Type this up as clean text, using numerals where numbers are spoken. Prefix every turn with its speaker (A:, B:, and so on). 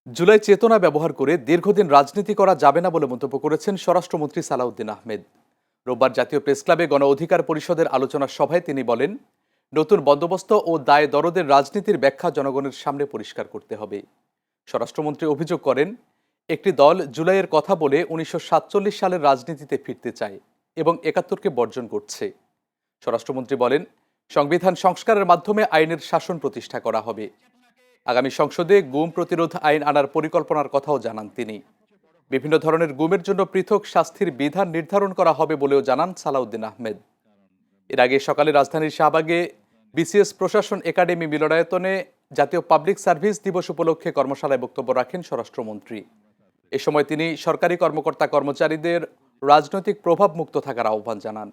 A: জুলাই চেতনা ব্যবহার করে দীর্ঘদিন রাজনীতি করা যাবে না বলে মন্তব্য করেছেন স্বরাষ্ট্রমন্ত্রী সালাউদ্দিন আহমেদ। রোববার জাতীয় প্রেসক্লাবে গণ অধিকার পরিষদের আলোচনা সভায় তিনি বলেন, নতুন বন্দোবস্ত ও দায় দরদের রাজনীতির ব্যাখ্যা জনগণের সামনে পরিষ্কার করতে হবে। স্বরাষ্ট্রমন্ত্রী অভিযোগ করেন, একটি দল জুলাইয়ের কথা বলে 1947 সালের রাজনীতিতে ফিরতে চায় এবং 71কে বর্জন করছে। স্বরাষ্ট্রমন্ত্রী বলেন, সংবিধান সংস্কারের মাধ্যমে আইনের শাসন প্রতিষ্ঠা করা হবে। আগামী সংসদে গুম প্রতিরোধ আইন আনার পরিকল্পনার কথাও জানান তিনি। বিভিন্ন ধরনের গুমের জন্য পৃথক শাস্তির বিধান নির্ধারণ করা হবে বলেও জানান সালাউদ্দিন আহমেদ। এর আগে সকালে রাজধানীর শাহবাগে বিসিএস প্রশাসন একাডেমি মিলনায়তনে জাতীয় পাবলিক সার্ভিস দিবস উপলক্ষে কর্মশালায় বক্তব্য রাখেন স্বরাষ্ট্রমন্ত্রী। এ সময় তিনি সরকারি কর্মকর্তা কর্মচারীদের রাজনৈতিক প্রভাব মুক্ত থাকার আহ্বান জানান।